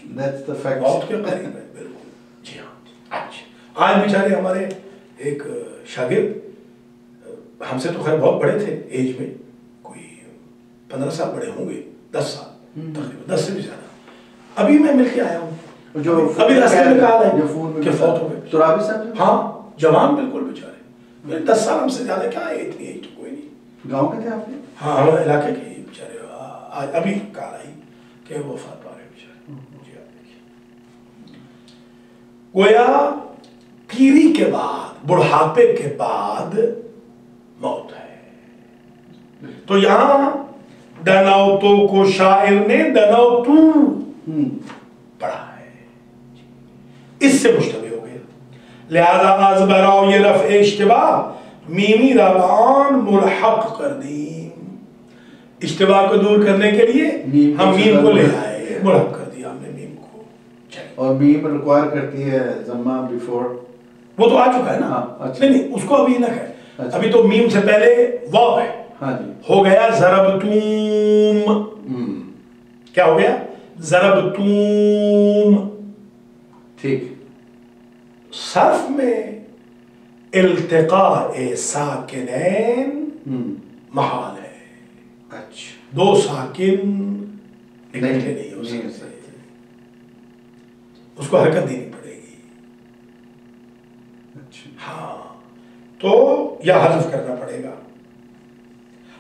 موت کے قریب ہے بالکل. جی ہاں. اچھا، آج بیچارے ہمارے ایک شاگرد، ہم سے تو خیر بہت بڑے تھے ایج میں، کوئی 15 سال بڑے ہوں گے، 10 سال تقریباً، 10 سے بھی زیادہ. ابھی میں مل کے آیا ہوں، ابھی راستے میں کہا ہے کہ فوت ہو گئے. ترابی صاحب؟ ہاں جوان بالکل بیچارے، 10 سال ہم سے زیادہ کیا ہے، اتنی ایج تو کوئی نہیں. گاؤں کے تھے آپ کے؟ ہاں ہمارے علاقے کے ہی بیچارے. آج ابھی کہا آئی کہ وہ وفات پا رہے بیچارے. جی آپ دیکھیے، گویا پیری کے بعد، بڑھاپے کے بعد موت ہے. تو یہاں دنوتو کو شاعر نے دنوتو پڑھا ہے، اس سے مشتبہ ہو گیا. لہذا از براؤ یہ رفع اشتباہ میمی ربعان ملحق کر دیم. اشتباہ کو دور کرنے کے لیے ہم میم کو لے آئے، ملحق کر دیا ہم نے میم کو. اور میم ریکوائر کرتی ہے ضمہ بیفور، وہ تو آ چکا ہے نا. نہیں اس کو ابھی نہ کہے، ابھی تو میم سے پہلے واو ہے. ہو گیا ضربتوم. کیا ہو گیا؟ ضربتوم. ٹھیک. صرف میں التقاء ساکنین محال ہے. اچھا، دو ساکن اکٹھے نہیں ہو سکتے، اس کو حرکت دینی پڑے گی. ہاں تو یا حذف کرنا پڑے گا.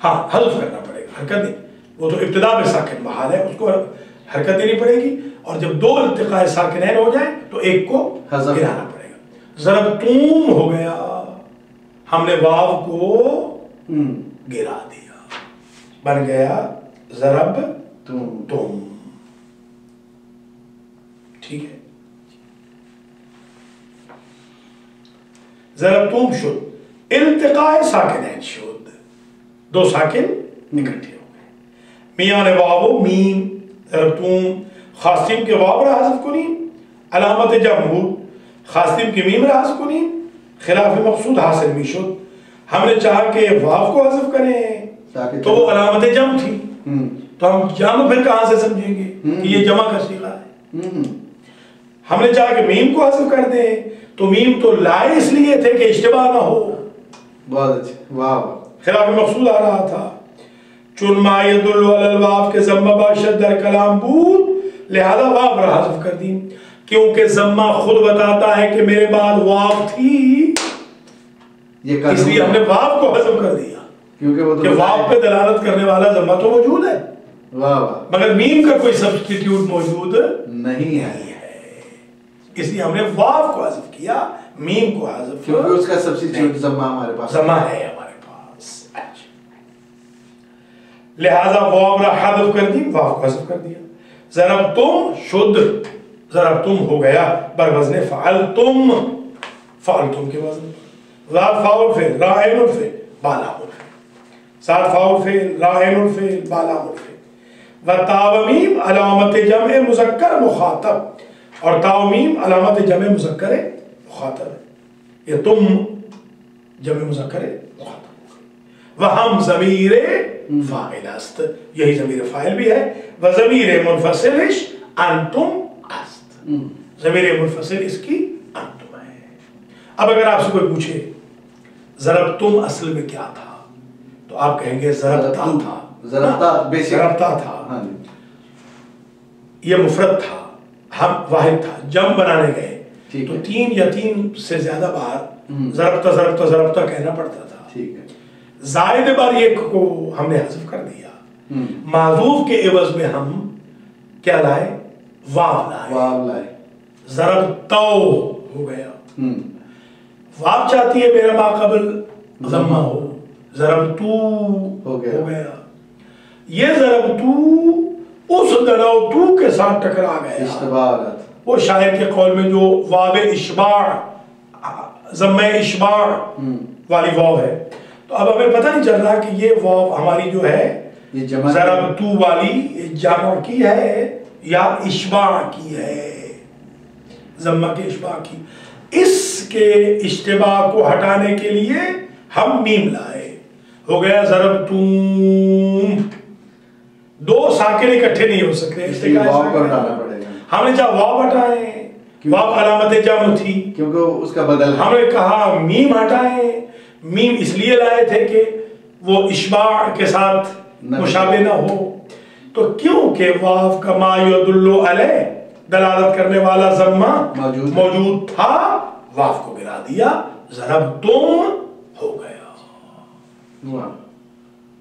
ہاں حذف کرنا پڑے گا، حرکت نہیں. وہ تو ابتدا میں ساکن محال ہے، اس کو حرکت دینی پڑے گی. اور جب دو التقاء ساکنین ہو جائیں تو ایک کو گرانا پڑے گا. ضربتوم ہو گیا، ہم نے واو کو گرا دیا، بن گیا ضرب تم. ٹھیک ہے. ضربتوم شد، التقاء ساکنین شد، دو ساکن اکٹھے ہو گئے. میاں نے واو میم ضربتوم خاصم کے واو را حذف کنیم، علامت جمع خاصم کی میم را حذف کنیم، خلاف مقصود حاصل بھی شد. ہم نے چاہا کہ واو کو حذف کریں تو وہ علامت جمع تھی، تو ہم جمع پھر کہاں سے سمجھیں گے کہ یہ جمع کا صیغہ ہے؟ ہم نے چاہا کہ میم کو حذف کر دیں تو میم تو لائے اس لیے تھے کہ اشتباہ نہ ہو. بہت اچھا، واہ خلاف مقصود آ رہا تھا. چن ما یدل علی الواو کے ضمہ باشد در کلام بود لہذا واو را حذف کر دی کیونکہ ضمہ خود بتاتا ہے کہ میرے بعد واو تھی، اس لیے ہم نے واو کو حذف کر دیا کہ واو پہ دلالت کرنے والا ضمہ تو موجود ہے مگر میم کا کوئی سبسٹیٹیوٹ موجود نہیں ہے، اس لیے ہم نے واو کو حذف کیا، میم کو حذف کیا کیونکہ اس کا سبسٹیٹیوٹ ضمہ ہمارے پاس ضمہ ہے ہمارے پاس. لہذا واو را حذف کر دی، واو کو حذف کر دیا. ضربتم شد ضربتم ہو گیا بر وزن فعلتم، فعلتم کے وزن ذات فاعل فعل را عین الفعل با لام الفعل، ذات فاعل فعل را عین الفعل با لام الفعل. و تا و میم علامت جمع مذکر مخاطب، اور تا و میم علامت جمع مذکر مخاطب ہے. یہ تم جمع مذکر مخاطب، و ہم ضمیر فاعل است، یہی ضمیر فاعل بھی ہے. و ضمیر منفصلش انتم است، ضمیر منفصل اس کی انتم ہے. اب اگر آپ سے کوئی پوچھے ضربتم اصل میں کیا تھا تو آپ کہیں گے ضربتا تھا، ضربتا تھا، یہ مفرد تھا، ہم واحد تھا، جمع بنانے گئے تو تین یا تین سے زیادہ بار ضربتا ضربتا ضربتا کہنا پڑتا تھا. زائد بار ایک کو ہم نے حذف کر دیا، معذوف کے عوض میں ہم کیا لائے؟ واو لائے، ضربتو ہو گیا. واو چاہتی ہے میرا ما قبل ضمہ ہو، ضربتو ہو گیا. یہ ضربتو اس دنوتو کے ساتھ ٹکرا گیا. وہ شاعر کے قول میں جو واو اشباع، ضمہ اشباع والی واو ہے، تو اب ہمیں پتہ نہیں چل رہا کہ یہ واو ہماری جو ہے ضربتو والی جمع کی ہے یا اشباع کی ہے، ضمہ کے اشباع کی. اس کے اشتباہ کو ہٹانے کے لیے ہم میم لائے، ہو گیا ضربتم. دو ساکن اکٹھے نہیں ہو سکتے، اس لیے ہم نے چاہا واو ہٹائیں، واو علامت جمع تھی کیونکہ اس کا بدل، ہم نے کہا میم ہٹائیں. میم اس لیے لائے تھے کہ وہ اشباع کے ساتھ مشابہ نہ ہو. تو کیونکہ واو کا ما یدل علیہ دلالت کرنے والا ضمہ موجود تھا، واو کو گرا دیا، ضربتم ہو گیا.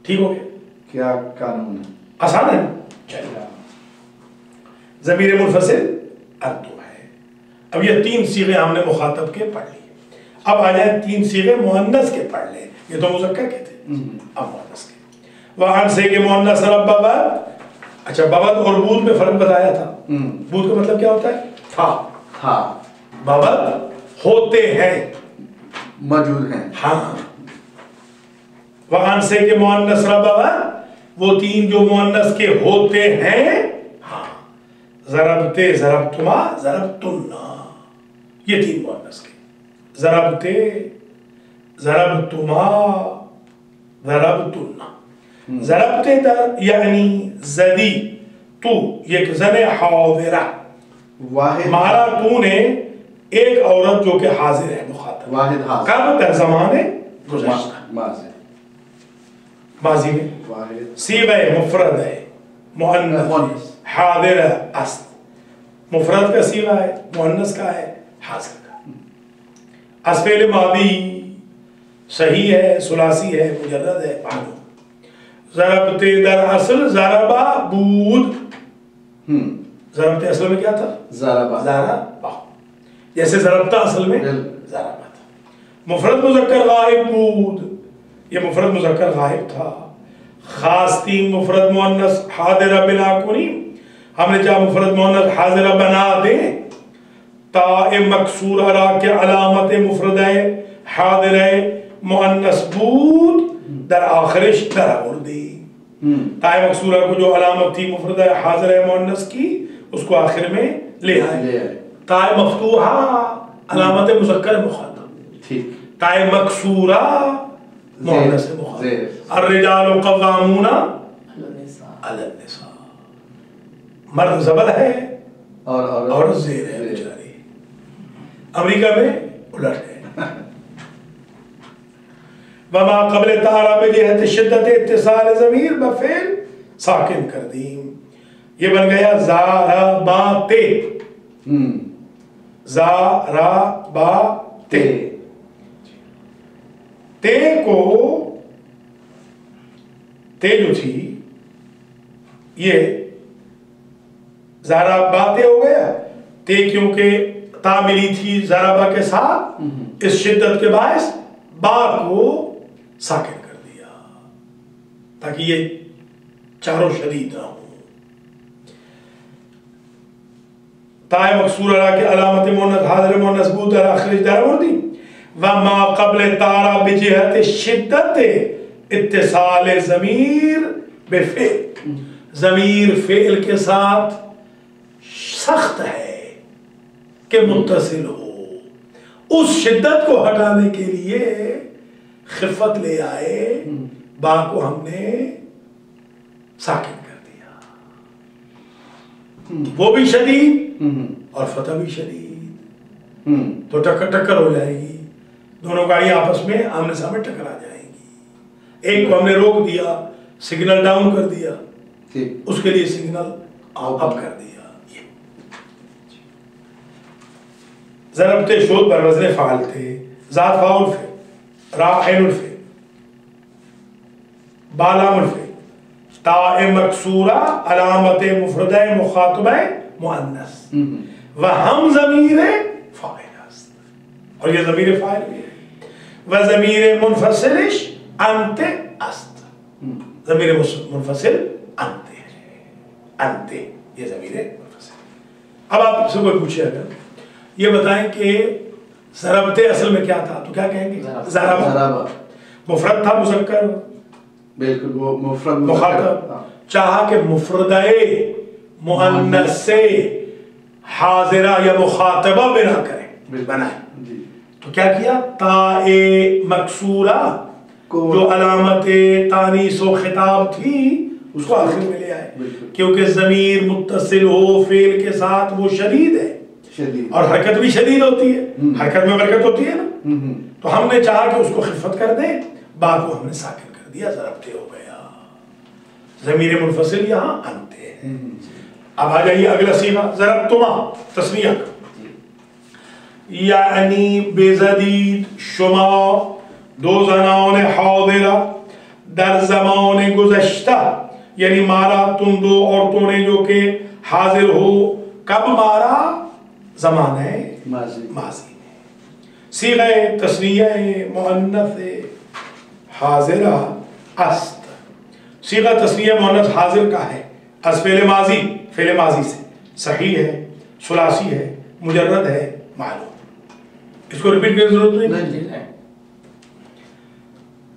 ٹھیک ہو گیا؟ کیا قانون ہے؟ آسان ہے. چلیے ضمیر منفصل انتم ہے. اب یہ تین صیغے ہم نے مخاطب کے پڑھ لیے. اب آ جائیں تین صیغے مؤنث کے پڑھ لیں. یہ تو مذکر کے تھے، اب مؤنث کے. وہاں سے کہ مؤنث رب بابد، اچھا بابد اور بود میں فرق بتایا تھا. بود کا مطلب کیا ہوتا ہے؟ تھا. بابد ہوتے ہیں، موجود ہیں. ہاں. وہاں سے کہ مؤنث رب بابد وہ تین جو مؤنث کے ہوتے ہیں. ہاں. ضربتے ضربتما ضربتنا، یہ تین مؤنث کے. ضربتے ضربتما ضربتنا. ضربتے در یعنی زدی تو، یہ زن حاضرہ، مارا تو نے ایک عورت جو کہ حاضر ہے، مخاطب واحد حاضر. کب؟ در زمانے گزشتہ، ماضی میں. صیغہ مفرد ہے، مؤنث حاضر است. مفرد کا صیغہ ہے، مؤنث کا ہے، حاضر کا. از فعل ماضی صحیح ہے، ثلاثی ہے، مجرد ہے، معلوم. ضربتے در اصل ضربا بود. ضربتے اصل میں کیا تھا؟ ضربا. جیسے ضربتا اصل میں ضربا تھا. مفرد مذکر غائب بود، یہ مفرد مذکر غائب تھا. خاص تین مفرد مؤنث حاضرہ بنا کنیم، ہم نے چاہا مفرد مؤنث حاضرہ بنا دیں. تا مکسورہ را کے علامت مفرد حاضر مؤنث بود در آخرش در آوردی. تا مکسورہ کو جو علامت تھی مفرد حاضر مؤنث کی اس کو آخر میں لے آئے. تا مفتوحہ علامت مذکر مخاطب، تا مکسورہ مؤنث مخاطب. الرجال قوامون علی النساء، مرد زبر ہے اور عورت زیر ہے بیچاری. امریکہ میں الٹ ہے. وما قبل تعالی بجہت شدت اتصال ضمیر بفعل ساکن کر دیم، یہ بن گیا ضارباتے. ضارباتے، تے کو تے جو تھی یہ ضارباتے ہو گیا. تے کیونکہ تا ملی تھی ضربہ کے ساتھ، اس شدت کے باعث با کو ساکن کر دیا تاکہ یہ چاروں شدید نہ ہوں. تائے مقصور علا کے علامت مونت حاضر مونت ثبوت علا خرج دار مردی وما قبل تارا بجہت شدت اتصال ضمیر بفعل، ضمیر فعل کے ساتھ سخت ہے کہ متصل ہو. اس شدت کو ہٹانے کے لیے خفت لے آئے، با کو ہم نے ساکن کر دیا. وہ بھی شدید اور فتح بھی شدید، تو ٹکر ہو جائے گی. دونوں گاڑیاں آپس میں آمنے سامنے ٹکرا جائیں گی. ایک کو ہم نے روک دیا، سگنل ڈاؤن کر دیا، اس کے لیے سگنل اپ کر دیا. ضربتے شود بر وزن فعل تھے. ذات فاعل فے، را عین الفے، بالام الفے، تاء مکسورہ علامت مفردہ مخاطبہ مؤنث و ہم ضمیر فاعل است، اور یہ ضمیر فاعل بھی ہے. و ضمیر منفصلش انت است، ضمیر منفصل انت ہے، انت یہ ضمیر منفصل. اب آپ سے کوئی پوچھے اگر یہ بتائیں کہ ضربتے اصل میں کیا تھا تو کیا کہیں گے؟ ضربہ. مفرد تھا مذکر؟ بالکل وہ مفرد مخاطب. چاہا کہ مفردہ مؤنث سے حاضرہ یا مخاطبہ بنا کریں، بنائیں. تو کیا کیا؟ تاء مکسورہ جو علامت تانیث و خطاب تھی اس کو آخر میں لے آئے، کیونکہ ضمیر متصل ہو فعل کے ساتھ وہ شدید ہے اور حرکت بھی شدید ہوتی ہے، حرکت میں برکت ہوتی ہے نا. تو ہم نے چاہا کہ اس کو خفت کر دیں، با کو ہم نے ساکن کر دیا، ضربتے ہو گیا. ضمیر منفصل یہاں انتے ہیں. اب آ جائیے اگلا صیغہ ضربتما تثنیہ، یعنی بزدید شما دو زنان حاضرہ در زمان گزشتہ، یعنی مارا تم دو عورتوں نے جو کہ حاضر ہو. کب مارا؟ زمانہ ماضی میں. صیغہ تثنیہ مؤنث حاضرہ است. صیغہ تثنیہ مؤنث حاضر کا ہے از فعل ماضی، فعل ماضی سے صحیح ہے، ثلاثی ہے، مجرد ہے، معلوم. اس کو ریپیٹ کرنے کی ضرورت نہیں.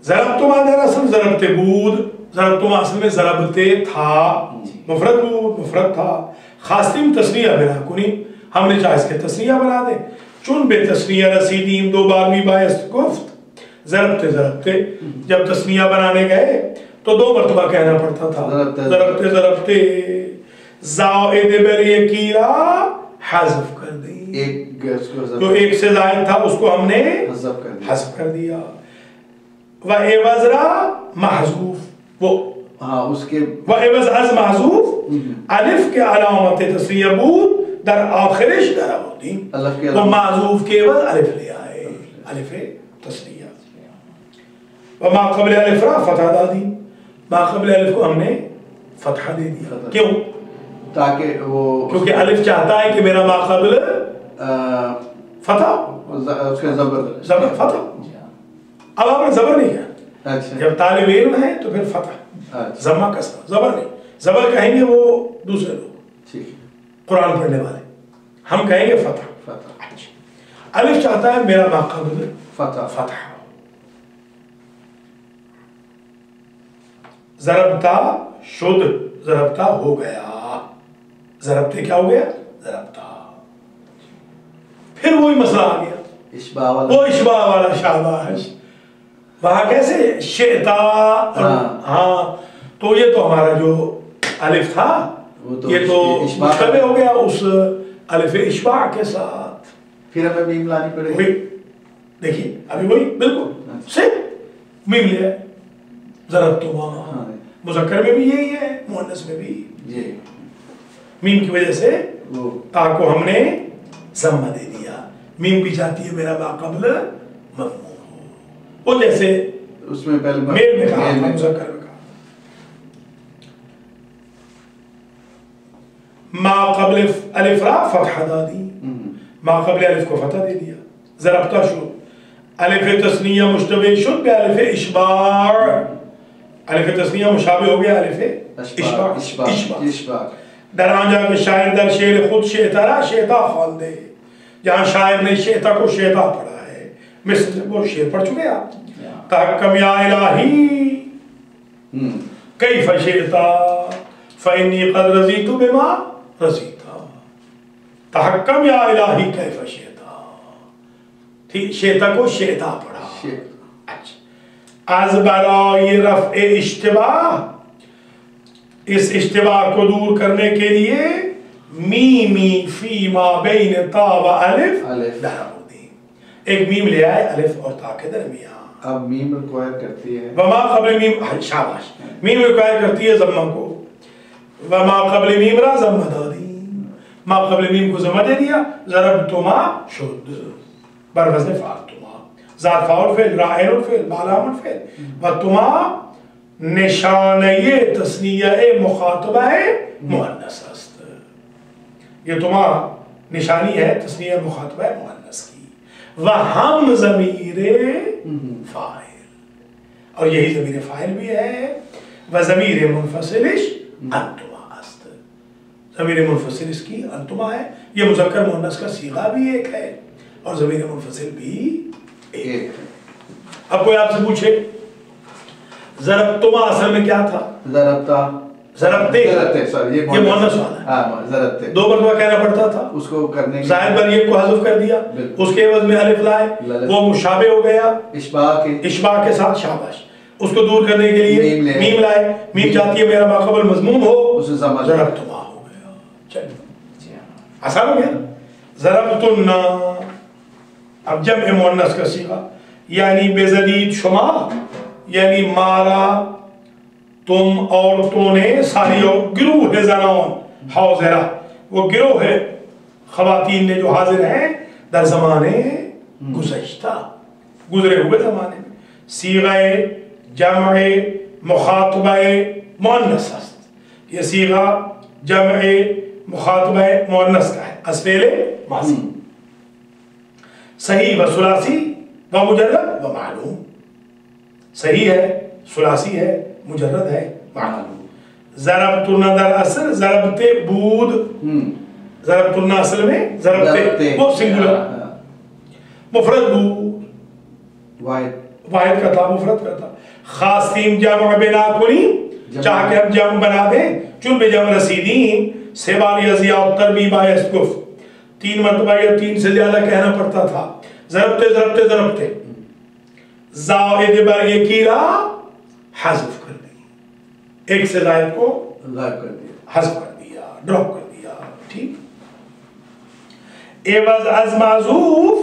ضربتما دراصل ضربتے بود، ضربتما اصل میں ضربتے تھا، مفرد بود، مفرد تھا. خاصتیم تثنیہ بنا کنی، ہم نے چاہے اس کے تثنیہ بنا دیں. چون بے تثنیہ رسیدیم دو بارمی باعث گفت. ضربتے ضربتے جب تثنیہ بنانے گئے تو دو مرتبہ کہنا پڑتا تھا، ضربتے ضربتے. زائد بر یکیرا حذف کر دی، جو ایک سے زائد تھا اس کو ہم نے حذف کر دیا. وعوض را محذوف، وہ اس کے وعوض از محذوف الف کے علامت تثنیہ بود در آخرش در آوردیم، تو محذوف کے عوض الف لے آئے، الف تثنیہ. وما قبل الف را فتح دادی، ما قبل الف کو ہم نے فتح دے دیا. کیوں؟ تاکہ وہ کیونکہ الف چاہتا ہے کہ میرا ما قبل فتح، اس کا زبر فتح. اب آپ نے زبر نہیں کہا، جب طالب علم ہے تو پھر فتح، ضمہ کسرہ، زبر نہیں. زبر کہیں گے وہ دوسرے لوگ قرآن پڑھنے والے، ہم کہیں گے فتح. الف چاہتا ہے میرا ما قبل فتح. ضربتا شد، ضربتا ہو گیا، ضربتے کیا ہو گیا؟ ضربتا. پھر وہی مسئلہ آ گیا، وہ اشباہ والا. شاباش. وہاں کیسے شئتا، ہاں تو یہ تو ہمارا جو الف تھا، یہ تو مشتبہ ہو گیا اس الف اشباع کے ساتھ، پھر ہمیں میم لانی پڑے گی. دیکھیے ابھی وہی بالکل صرف میم لیا ہے. ضربتما مذکر میں بھی یہی ہے، مؤنث میں بھی میم کی وجہ سے تا کو ہم نے ضمہ دے دیا. میم بھی چاہتی ہے میرا ماقبل مضموم ہو، وہ جیسے اس میں پہلے میل میں کہا، مذکر میں کہا. ما قبل الف را فتح دادی، ما قبل الف کو فتح دے دیا. ضربتا شد الف تثنیہ مشتبہ شد بے الف اشباع، الف تثنیہ مشابہ ہو گیا الف اشباع. در آنجا کہ شاعر در شعر خود شیطا را شیطا خوان دے، جہاں شاعر نے شیطا کو شیطا پڑھا ہے. مثل وہ شعر پڑھ چکے آپ. تحکم یا الہی کیف شیطا فإنی قد رضیت بما رضیتا. تحکم یا الہی کیف شیطا، ٹھیک، شیطا کو شیطا پڑھا. از برای رفع اشتباہ، اس اشتباہ کو دور کرنے کے لیے میمی فی ما بین تا و الف درآمدی، ایک میم لے آئے الف اور تا کے درمیان. اب میم ریکوائر کرتی ہے وما قبل میم، شاباش، میم ریکوائر کرتی ہے ضمہ کو. وما قبل میم را ضمہ دادی، ما قبل میم کو ضمہ دے دیا. ضربتما شد بر وزن فعلتما، ذات فاعل فعل، راعین الفعل، بالام الفعل. و تما نشانه تثنیه مخاطبہ مؤنث است. یہ تما نشانی ہے تثنیہ مخاطبہ مؤنث کی. و ہم ضمیر فاعل، اور یہی ضمیر فاعل بھی ہے. و ضمیر منفصلش انتما است، ضمیر منفصل اس کی انتما ہے. یہ مذکر مؤنث کا صیغہ بھی ایک ہے اور ضمیر منفصل بھی ایک ہے. اب کوئی آپ سے پوچھے ضربتما اصل میں کیا تھا؟ ضربتا، ضربتے، یہ مؤنث والا ہے. ہاں ضربتے، دو مرتبہ کہنا پڑتا تھا، اس کو کرنے زائد بر یہ کو حذف کر دیا، اس کے عوض میں الف لائے، وہ مشابہ ہو گیا اشباع کے ساتھ. شاباش. اس کو دور کرنے کے لیے میم لائے. میم چاہتی ہے میرا ماقبل مضموم ہو، ضربتما ہو گیا. چلیے آسان ہو گیا. ضربتن اب جمع مؤنث کا صیغہ، یعنی بزدید شما، یعنی مارا تم عورتوں نے، ساری گروہ زنان حاضرہ، وہ گروہ ہے خواتین نے جو حاضر ہیں در زمانے گزشتہ، گزرے ہوئے زمانے میں. صیغہ جمع مخاطبہ مؤنث است. یہ صیغہ جمع مخاطبہ مؤنث کا ہے، از فعل ماضی. صحیح و ثلاثی و مجرد و معلوم، صحیح ہے، ثلاثی ہے، مجرد ہے، معلوم. ضربتن در اصل ضربتے بود، ضربتن اصل میں ضربتے وہ سنگولر، مفرد بود، واحد کا تھا، مفرد کا تھا. خاصیم جمع بنا کنی، چاہ کے ہم جمع بنا دیں، چون بے جمع رسیدین سیوال یا زیاد تربیب آئیس گفت. 3 مرتبہ یا 3 سے زیادہ کہنا پڑتا تھا. ضربتے ضربتے ضربتے، زائد بر یکی را حذف کر دی، ایک سے زائد کو حذف کر دیا، ڈراپ کر دیا. ٹھیک. عوض از معذوف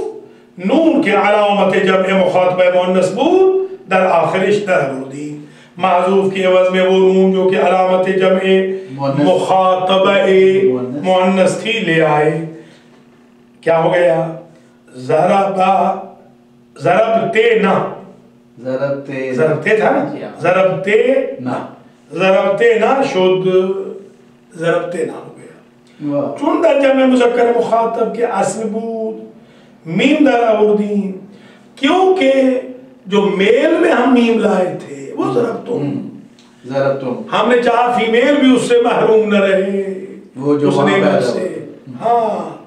نون کے علامت جمع مخاطبہ مؤنث بود در آخرش در آوردی. معذوف کے عوض میں وہ نون جو کہ علامت جمع مخاطبہ مؤنث تھی لے آئے. کیا ہو گیا؟ ضربتے نہ، ضربتے تھا نا، ضربتے نہ شد، ضربتے نہ ہو گیا. چون در جمع مذکر مخاطب کے اصل بود میم در آوردیم، کیونکہ جو میل میں ہم میم لائے تھے وہ ضربتم، ہم نے چاہا فیمیل بھی اس سے محروم نہ رہے، وہ جو اس نعمت سے. ہاں